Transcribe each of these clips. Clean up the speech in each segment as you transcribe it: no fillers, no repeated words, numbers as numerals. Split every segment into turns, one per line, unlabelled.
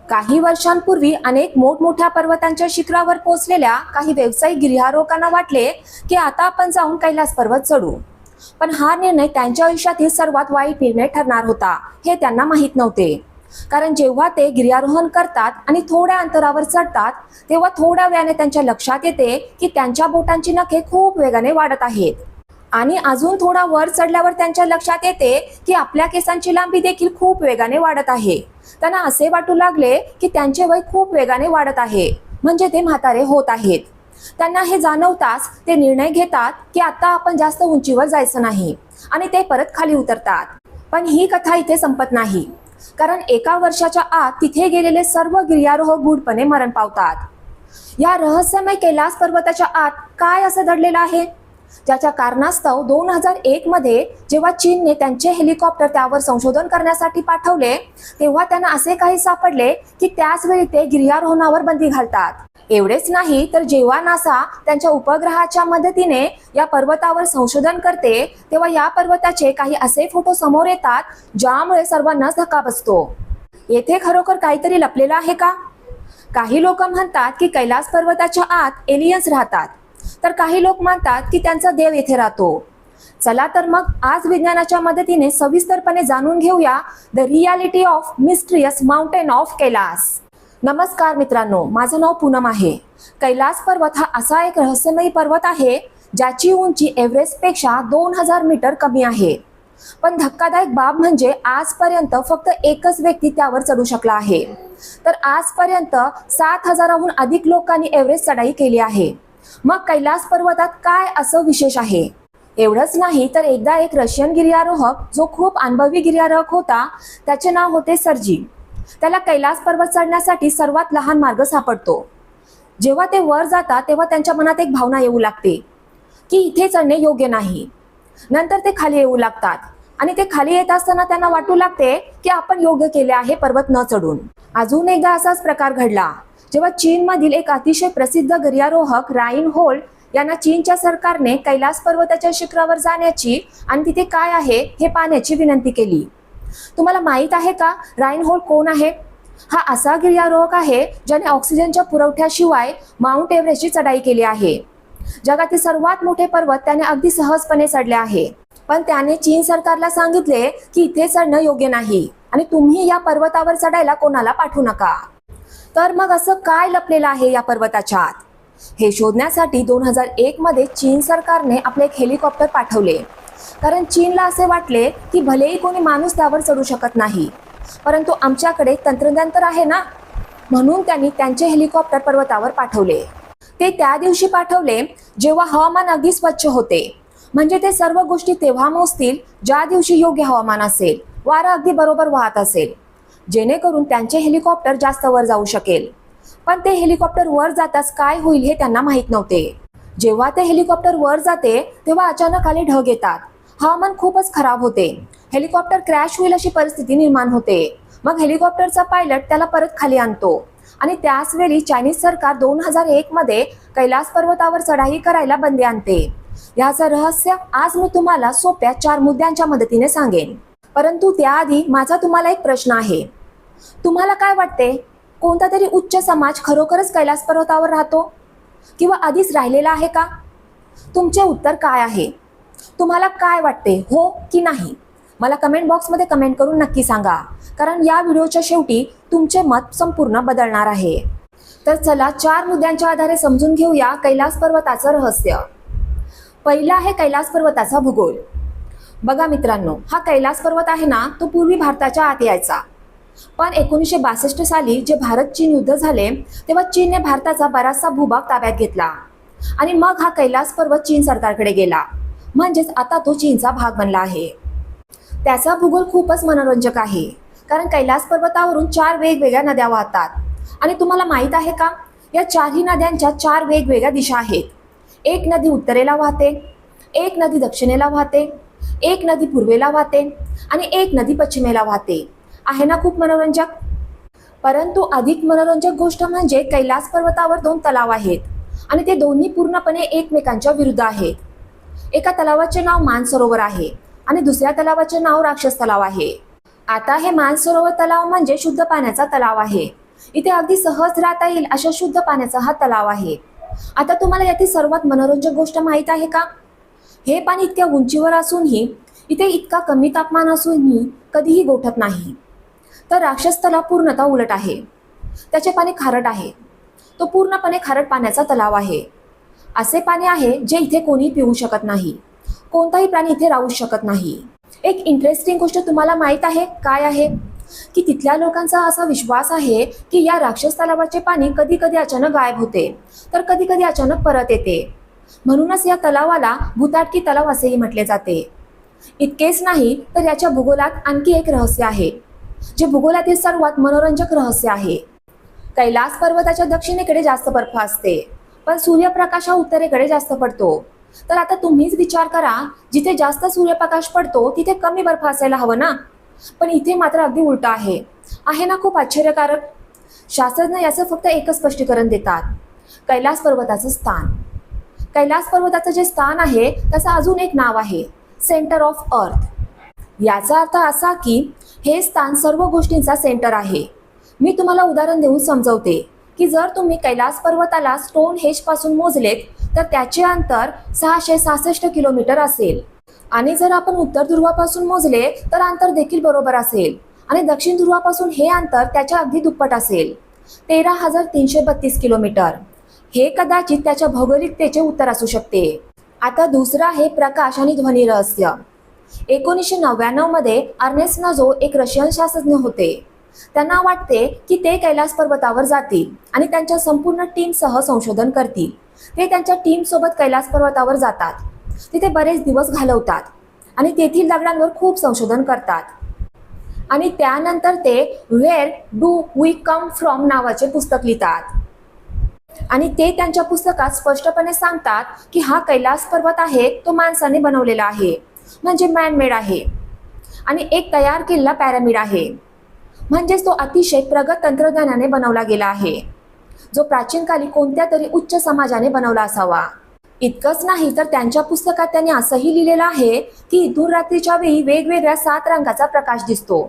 काही वर्षांपूर्वी अनेक मोठमोठ्या पर्वतांच्या शिखरावर पोहोचलेल्या काही व्यावसायिक गिर्यारोहकांना वाटले की आता आपण जाऊन कैलास पर्वत चढू. पण हा निर्णय त्यांच्या आयुष्यातील सर्वात वाईट निर्णय ठरणार होता हे त्यांना माहीत नव्हते. कारण जेव्हा ते गिर्यारोहण करतात आणि थोड्या अंतरावर चढतात तेव्हा थोड्या वेळाने त्यांच्या लक्षात येते की त्यांच्या बोटांची नखे खूप वेगाने वाढत आहेत. आणि अजून थोडा वर चढल्यावर त्यांच्या लक्षात येते की आपल्या केसांची लांबी देखील खूप वेगाने वाढत आहे. त्यांना असे वाटू लागले की त्यांचे वय खूप वेगाने वाढत आहे, म्हणजे ते म्हातारे होत आहेत. त्यांना हे जाणवताच ते निर्णय घेतात की आता आपण जास्त उंचीवर जायचं नाही आणि ते परत खाली उतरतात. पण ही कथा इथे संपत नाही, कारण एका वर्षाच्या आत तिथे गेलेले सर्व गिर्यारोहक गूढपणे मरण पावतात. या रहस्यमय कैलास पर्वताच्या आत काय असं दडलेलं आहे, ज्याच्या कारणास्तव 2001 मध्ये जेव्हा चीनने त्यांचे हेलिकॉप्टर त्यावर संशोधन करण्यासाठी पाठवले तेव्हा त्यांना असे काही सापडले की त्याच वेळी ते गिर्यारोहणावर बंदी घालतात. एवढेच नाही तर जेव्हा नासा त्यांच्या उपग्रहाच्या मदतीने या पर्वतावर संशोधन करते तेव्हा या पर्वताचे काही असे फोटो समोर येतात ज्यामुळे सर्वांनाच धक्का बसतो. येथे खरोखर काहीतरी लपलेलं आहे का? काही लोक म्हणतात की कैलास पर्वताच्या आत एलियन्स राहतात, तर काही लोक मानतात की त्यांचा देव येथे राहतो. चला तर मग आज विज्ञानाच्या मदतीने सविस्तरपणे जाणून घेऊया the reality of mysterious mountain of Kailash. नमस्कार मित्रांनो, माझं नाव पूनम आहे. कैलास पर्वत हा असा एक रहस्यमयी पर्वत आहे ज्याची उंची एव्हरेस्टपेक्षा 2000 मीटर कमी आहे. पण धक्कादायक बाब म्हणजे आजपर्यंत फक्त एकच व्यक्ती त्यावर चढू शकला आहे. तर आजपर्यंत 7000हून अधिक लोकांनी एव्हरेस्ट चढाई केली आहे. मग कैलास पर्वतात काय असं विशेष आहे? एवढंच नाही तर एकदा एक रशियन गिर्यारोहक जो खूप अनुभवी गिर्यारोहक होता, त्याचे नाव होते सर्जी. त्याला कैलास पर्वत चढण्यासाठी सर्वात लहान मार्ग सापडतो. जेव्हा ते वर जातात तेव्हा त्यांच्या मनात एक भावना येऊ लागते की इथे चढणे योग्य नाही. नंतर ते खाली येऊ लागतात आणि ते खाली येत असताना त्यांना वाटू लागते की आपण योग्य केले आहे पर्वत न चढून. अजून एकदा असाच प्रकार घडला जेव्हा चीनमधील एक अतिशय प्रसिद्ध गिर्यारोहक राइन होल्ट यांना चीनच्या सरकारने कैलास पर्वताच्या शिखरावर जाण्याची आणि तिथे काय आहे हे पाहण्याची विनंती केली. तुम्हाला माहित आहे का राइन होल्ट कोण आहे? हा असा गिर्यारोहक आहे ज्याने ऑक्सिजनच्या पुरवठ्याशिवाय माउंट एव्हरेस्टची चढाई केली आहे. जगातील सर्वात मोठे पर्वत त्याने अगदी सहजपणे चढले आहे. पण त्याने चीन सरकारला सांगितले की इथे चढणं योग्य नाही आणि तुम्ही या पर्वतावर चढायला कोणाला पाठवू नका. तर मग असं काय लपलेलं आहे या पर्वताच्या आत? हे शोधण्यासाठी 2001 मध्ये चीन सरकारने आपले एक हेलिकॉप्टर पाठवले. कारण चीनला असे वाटले की भलेही कोणी माणूस त्यावर चढू शकत नाही, परंतु आमच्याकडे तंत्रज्ञान तर आहे ना, म्हणून त्यांनी त्यांचे हेलिकॉप्टर पर्वतावर पाठवले. ते त्या दिवशी पाठवले जेव्हा हवामान अगदी स्वच्छ होते, म्हणजे ते सर्व गोष्टी तेव्हा मोजतील ज्या दिवशी योग्य हवामान असेल, वारा अगदी बरोबर वाहत असेल, जेणेकरून त्यांचे हेलिकॉप्टर जास्त वर जाऊ शकेल. पण ते हेलिकॉप्टर वर जाताच काय होईल हे त्यांना माहीत नव्हते. जेव्हा ते हेलिकॉप्टर वर जाते तेव्हा अचानक आले ढग येतात. हवामान खूपच खराब होते. हेलिकॉप्टर क्रॅश होईल अशी परिस्थिती निर्माण होते. मग हेलिकॉप्टरचा पायलट त्याला परत खाली आणतो आणि त्याच वेळी चायनीज सरकार 2001 मध्ये कैलास पर्वतावर चढाई करायला बंदी आणते. याचं रहस्य आज मी तुम्हाला सोप्या 4 मुद्द्यांच्या मदतीने सांगेन. परंतु त्याआधी माझा तुम्हाला एक प्रश्न आहे. तुम्हाला काय वाटते, कोणता तरी उच्च समाज खरोखरच कैलास पर्वतावर राहतो किंवा आधीच राहिलेला आहे का? तुमचे उत्तर काय आहे? तुम्हाला काय वाटते, हो की नाही? मला कमेंट बॉक्समध्ये कमेंट करून नक्की सांगा, कारण या व्हिडिओच्या शेवटी तुमचे मत संपूर्ण बदलणार आहे. तर चला 4 मुद्द्यांच्या आधारे समजून घेऊया कैलास पर्वताचं रहस्य. पहिला आहे कैलास पर्वताचा भूगोल. बघा मित्रांनो, हा कैलास पर्वत आहे ना, तो पूर्वी भारताच्या आत यायचा. पण 1962 साली जे भारत चीन युद्ध झाले तेव्हा चीनने भारताचा बराचसा भूभाग ताब्यात घेतला आणि मग हा कैलास पर्वत चीन सरकारकडे गेला. म्हणजेच आता तो चीनचा भाग बनला आहे. त्याचा भूगोल खूपच मनोरंजक आहे, कारण कैलास पर्वतावरून 4 वेगवेगळ्या नद्या वाहतात. आणि तुम्हाला माहित आहे का, या 4ही नद्यांच्या 4 वेगवेगळ्या दिशा आहेत. एक नदी उत्तरेला वाहते, एक नदी दक्षिणेला वाहते, एक नदी पूर्वेला वाहते आणि एक नदी पश्चिमेला वाहते. आहे ना खूप मनोरंजक? परंतु अधिक मनोरंजक गोष्ट म्हणजे कैलास पर्वतावर 2 तलाव आहेत आणि ते दोन्ही पूर्णपणे एकमेकांच्या विरुद्ध आहेत. एका तलावाचे नाव मानसरोवर आहे आणि दुसऱ्या तलावाचे नाव राक्षस तलाव आहे. आता हे मानसरोवर तलाव म्हणजे शुद्ध पाण्याचा तलाव आहे इथे अगदी सहज राहता येईल अशा शुद्ध पाण्याचा हा तलाव आहे. आता तुम्हाला यातील सर्वात मनोरंजक गोष्ट माहीत आहे का? हे पाणी इतक्या उंचीवर असूनही, इथे इतका कमी तापमान असूनही कधीही गोठत नाही. तर राक्षस तलाव पूर्णतः उलट आहे. त्याचे पाणी खारट आहे. तो पूर्णपणे खारट पाण्याचा तलाव आहे. असे पाणी आहे जे इथे कोणी पिऊ शकत नाही. कोणताही प्राणी इथे राहू शकत नाही. एक इंटरेस्टिंग गोष्ट तुम्हाला माहीत आहे काय आहे? की तिथल्या लोकांचा असा विश्वास आहे की या राक्षस तलावाचे पाणी कधी कधी अचानक गायब होते, तर कधी कधी अचानक परत येते. म्हणूनच या तलावाला भुताटकी तलाव असेही म्हटले जाते. इतकेच नाही तर याच्या भूगोलात आणखी एक रहस्य आहे, जे भूगोलातील सर्वात मनोरंजक रहस्य आहे. कैलास पर्वताच्या दक्षिणेकडे जास्त बर्फ असते, पण सूर्यप्रकाश हा उत्तरेकडे जास्त पडतो. तर आता तुम्हीच विचार करा, जिथे जास्त सूर्यप्रकाश पडतो तिथे कमी बर्फ असायला हवं ना? पण इथे मात्र अगदी उलट आहे ना? खूप आश्चर्यकारक. शास्त्रज्ञ याचं फक्त एकच स्पष्टीकरण देतात: कैलास पर्वताचं स्थान. कैलास पर्वताचं जे स्थान आहे त्याचं अजून एक नाव आहे, सेंटर ऑफ अर्थ. याचा अर्थ असा की हे स्थान सर्व गोष्टींचा सेंटर आहे. मी तुम्हाला उदाहरण देऊन समजवते की जर तुम्ही कैलास पर्वताला स्टोन हेज पासून मोजलेत तर त्याचे अंतर 666 किलोमीटर असेल. आणि जर आपण उत्तर ध्रुवापासून मोजले तर अंतर देखील बरोबर असेल. आणि दक्षिण ध्रुवापासून हे अंतर त्याच्या अगदी दुप्पट असेल, 13,332 किलोमीटर. हे कदाचित त्याच्या भौगोलिकतेचे उत्तर असू शकते. आता दुसरं आहे प्रकाश आणि ध्वनी रहस्य. 1999 मध्ये अर्नेस्ट नझो एक रशियन शास्त्रज्ञ होते. त्यांना वाटते की ते कैलास पर्वतावर जातील आणि त्यांच्या संपूर्ण टीमसह संशोधन करतील. ते त्यांच्या टीम सोबत कैलास पर्वतावर जातात. तिथे बरेच दिवस घालवतात आणि तेथील दगडांवर खूप संशोधन करतात. आणि त्यानंतर ते where do we come from नावाचे पुस्तक लिहितात. आणि ते त्यांच्या पुस्तकात स्पष्टपणे सांगतात की हा कैलास पर्वत आहे तो माणसाने बनवलेला आहे, म्हणजे मॅनमेड आहे. आणि एक तयार केलेला पॅरामिड आहे, म्हणजेच तो अतिशय प्रगत तंत्रज्ञानाने बनवला गेला आहे, जो प्राचीन काली कोणत्या तरी उच्च समाजाने बनवला असावा. इतकंच नाही तर त्यांच्या पुस्तकात त्यांनी असंही लिहिलेलं आहे की इथून रात्रीच्या वेळी वेगवेगळ्या 7 रंगाचा प्रकाश दिसतो.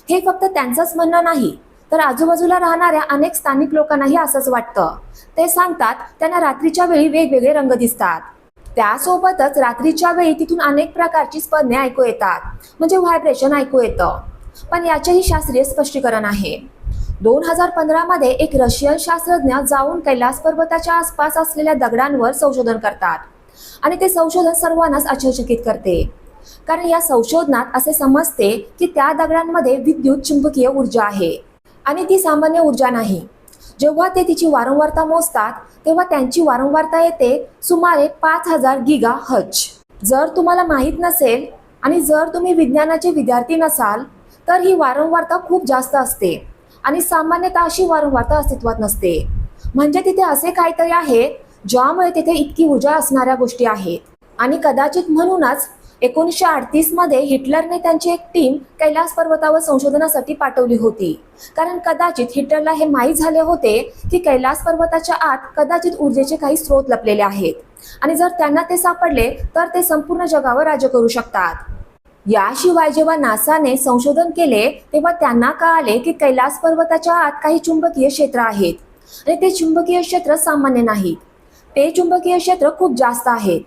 हे फक्त त्यांचंच म्हणणं नाही, तर आजूबाजूला राहणाऱ्या अनेक स्थानिक लोकांनाही असंच वाटतं. ते सांगतात त्यांना रात्रीच्या वेळी वेगवेगळे रंग दिसतात. त्यासोबतच रात्रीच्या वेळी तिथून अनेक प्रकारची स्पंदने ऐकू येतात, म्हणजे व्हायब्रेशन ऐकू येतं. पण याचेही शास्त्रीय स्पष्टीकरण आहे. 2015 मध्ये एक रशियन शास्त्रज्ञ जाऊन कैलास पर्वताच्या आसपास असलेल्या दगडांवर संशोधन करतात. आणि ते संशोधन सर्वांनाच आश्चर्यचकित करते, कारण या संशोधनात असे समजते की त्या दगडांमध्ये विद्युत चुंबकीय ऊर्जा आहे आणि ती सामान्य ऊर्जा नाही. जेव्हा ते तिची वारंवारता मोजतात तेव्हा त्यांची वारंवारता येते सुमारे 5000 गिगाहर्ट्झ. जर तुम्हाला माहीत नसेल आणि जर तुम्ही विज्ञानाचे विद्यार्थी नसाल तर ही वारंवारता खूप जास्त असते आणि सामान्यतः अशी वारंवारता अस्तित्वात नसते. म्हणजे तिथे असे काहीतरी आहे ज्यामुळे तिथे इतकी ऊर्जा असणाऱ्या गोष्टी आहेत. आणि कदाचित म्हणूनच 1938 मध्ये हिटलरने त्यांची एक टीम कैलास पर्वतावर संशोधनासाठी पाठवली होती, कारण कदाचित हिटलरला हे माहीत झाले होते की कैलास पर्वताच्या आत कदाचित ऊर्जेचे काही स्रोत लपलेले आहेत आणि जर त्यांना ते सापडले तर ते संपूर्ण जगावर राज्य करू शकतात. याशिवाय जेव्हा नासाने संशोधन केले तेव्हा त्यांना कळाले की कैलास पर्वताच्या आत काही चुंबकीय क्षेत्र आहेत आणि ते चुंबकीय क्षेत्र सामान्य नाहीत. ते चुंबकीय क्षेत्र खूप जास्त आहेत.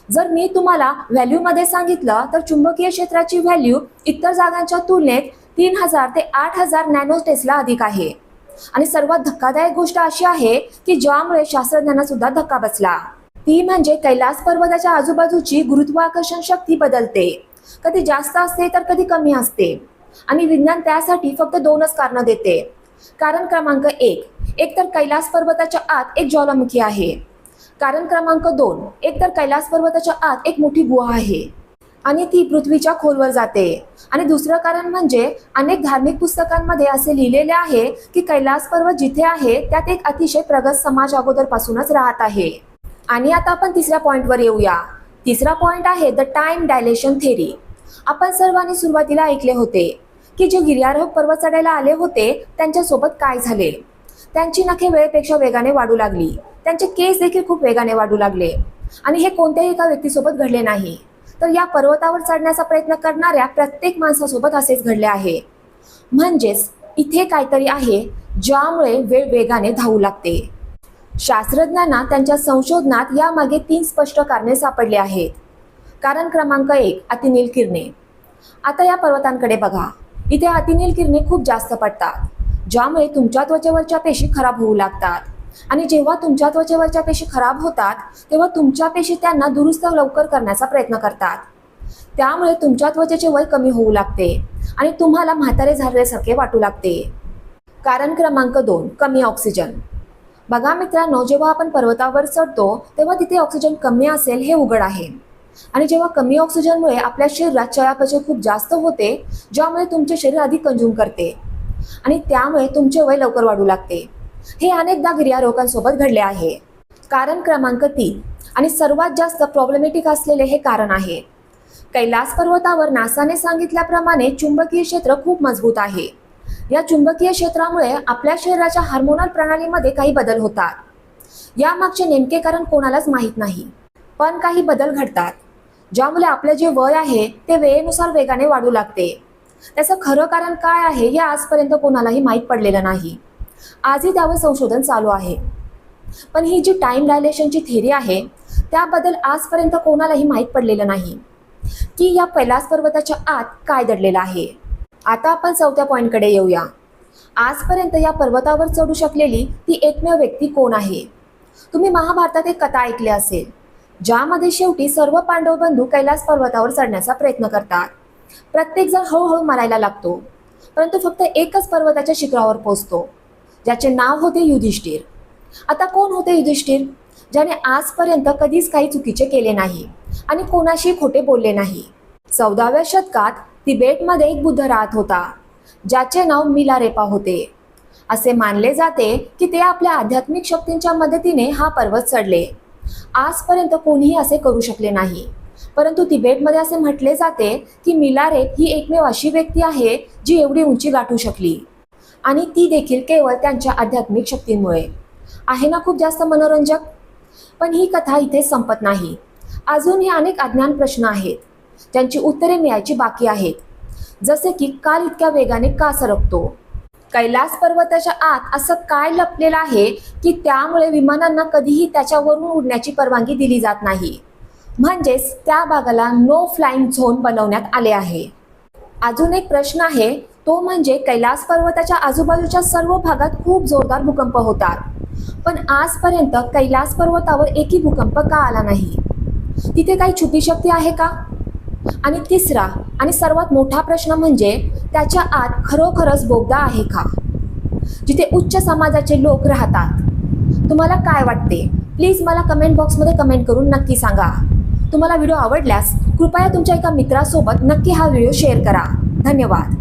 जर मी तुम्हाला व्हॅल्यूमध्ये सांगितलं तर चुंबकीय क्षेत्राची व्हॅल्यू इतर जागांच्या तुलनेत 3000 ते 8000 नॅनो टेस्ला अधिक आहे. आणि सर्वात धक्कादायक गोष्ट अशी आहे की ज्यामुळे शास्त्रज्ञांना सुद्धा धक्का बसला, ती म्हणजे कैलास पर्वताच्या आजूबाजूची गुरुत्वाकर्षण शक्ती बदलते. कधी जास्त असते तर कधी कमी असते. आणि विज्ञान त्यासाठी फक्त 2च कारणं देते. कारण क्रमांक 1, एक तर कैलास पर्वताच्या आत एक ज्वालामुखी आहे. कारण क्रमांक 2, एक तर कैलास पर्वताच्या आत एक मोठी गुहा आहे आणि ती पृथ्वीच्या खोलवर जाते. आणि दुसरं कारण म्हणजे अनेक धार्मिक पुस्तकांमध्ये असे लिहिलेले आहे की कैलास पर्वत जिथे आहे त्यात एक अतिशय प्रगत समाज अगोदरपासूनच राहत आहे. आणि आता आपण तिसऱ्या पॉइंटवर येऊया. तिसरा पॉइंट आहे द टाइम डायलेशन थेरी. आपण सर्वांनी सुरुवातीला ऐकले होते की जे गिर्यारोहक पर्वत चढायला आले होते त्यांच्यासोबत काय झाले. त्यांची नखे वेळेपेक्षा वेगाने वाढू लागली, त्यांचे केस देखील खूप वेगाने वाढू लागले. आणि हे कोणत्याही एका व्यक्तीसोबत घडले नाही, तर या पर्वतावर चढण्याचा प्रयत्न करणाऱ्या प्रत्येक माणसासोबत असेच घडले आहे. म्हणजेच इथे काहीतरी आहे ज्यामुळे वेळ वेगाने धावू लागते. शास्त्रज्ञांना त्यांच्या संशोधनात यामागे 3 स्पष्ट कारणे सापडली आहेत. कारण क्रमांक 1, अतिनील किरणे. आता या पर्वतांकडे बघा. इथे अतिनील किरणे खूप जास्त पडतात, ज्यामुळे तुमच्या त्वचेवरच्या पेशी खराब होऊ लागतात. आणि जेव्हा तुमच्या त्वचेवरच्या पेशी खराब होतात, तेव्हा तुमच्या पेशी त्यांना दुरुस्त लवकर करण्याचा प्रयत्न करतात. त्यामुळे तुमच्या त्वचेचे वय कमी होऊ लागते आणि तुम्हाला म्हातारे झाल्यासारखे वाटू लागते. कारण क्रमांक 2, कमी ऑक्सिजन. बघा मित्रांनो, जेव्हा आपण पर्वतावर चढतो तेव्हा तिथे ऑक्सिजन कमी असेल हे उघड आहे. आणि जेव्हा कमी ऑक्सिजनमुळे आपल्या शरीरात चयापचय खूप जास्त होते, ज्यामुळे तुमचे शरीर अधिक कंझ्युम करते आणि त्यामुळे तुमचे वय लवकर वाढू लागते. हे अनेकदा गिर्यारोहकांसोबत घडले आहे. कारण क्रमांक 3 आणि सर्वात जास्त प्रॉब्लेमॅटिक असलेले हे कारण आहे. कैलास पर्वतावर नासाने सांगितल्याप्रमाणे चुंबकीय क्षेत्र खूप मजबूत आहे. या चुंबकीय क्षेत्रामुळे आपल्या शरीराच्या हार्मोनल प्रणालीमध्ये काही बदल होतात. यामागचे नेमके कारण कोणालाच माहीत नाही, पण काही बदल घडतात ज्यामुळे आपले जे वय आहे ते वेळेनुसार वेगाने वाढू लागते. त्याचं खरं कारण काय आहे हे आजपर्यंत कोणालाही माहीत पडलेलं नाही. आजही त्यावर संशोधन चालू आहे. पण ही जी टाइम डायलेशनची थिअरी आहे त्याबद्दल आजपर्यंत कोणालाही माहीत पडलेलं नाही की या कैलास पर्वताच्या आत काय दडलेलं आहे. आता आपण 4थ्या पॉईंटकडे येऊया. आजपर्यंत या पर्वतावर चढू शकलेली ती एकमेव व्यक्ती कोण आहे? तुम्ही महाभारतात एक कथा ऐकली असेल, ज्यामध्ये शेवटी सर्व पांडव बंधू कैलास पर्वतावर चढण्याचा प्रयत्न करतात. प्रत्येक जण हळूहळू मरायला लागतो, परंतु फक्त एकच पर्वताच्या शिखरावर पोहोचतो, ज्याचे नाव होते युधिष्ठिर. आता कोण होते युधिष्ठिर? ज्याने आजपर्यंत कधीच काही चुकीचे केले नाही आणि कोणाशी खोटे बोलले नाही. 14व्या शतकात तिबेटमध्ये एक बुद्ध राहत होता, ज्याचे नाव मिलारेपा होते. असे मानले जाते की ते आपल्या आध्यात्मिक शक्तींच्या मदतीने हा पर्वत चढले. आजपर्यंत कोणीही असे करू शकले नाही, परंतु तिबेटमध्ये असे म्हटले जाते की मिलारेप ही एकमेव अशी व्यक्ती आहे जी एवढी उंची गाठू शकली, आणि ती देखील केवळ त्यांच्या आध्यात्मिक शक्तींमुळे. आहे ना खूप जास्त मनोरंजक? पण ही कथा इथे संपत नाही. अजूनही अनेक अज्ञान प्रश्न आहेत ज्यांची उत्तरे मिळायची बाकी आहेत. जसे की काल इतक्या वेगाने का सरकतो? कैलास पर्वताच्या आत असं काय लपलेलं आहे की त्यामुळे विमानांना कधीही त्याच्यावरून उडण्याची परवानगी दिली जात नाही? म्हणजेच त्या भागाला नो फ्लाइंग झोन बनवण्यात आले आहे. अजून एक प्रश्न आहे, तो म्हणजे कैलास पर्वताच्या आजूबाजूच्या सर्व भागात खूप जोरदार भूकंप होतात, पण आजपर्यंत कैलास पर्वतावर एकही भूकंप का आला नाही? तिथे काही छुपी शक्ती आहे का? आणि तिसरा आणि सर्वात मोठा प्रश्न म्हणजे त्याच्या आत खरोखरच बोगदा आहे का, जिथे उच्च समाजाचे लोक राहतात? तुम्हाला काय वाटते? प्लीज मला कमेंट बॉक्समध्ये कमेंट करून नक्की सांगा. तुम्हाला व्हिडिओ आवडल्यास कृपया तुमच्या एका मित्रासोबत नक्की हा व्हिडिओ शेअर करा. धन्यवाद.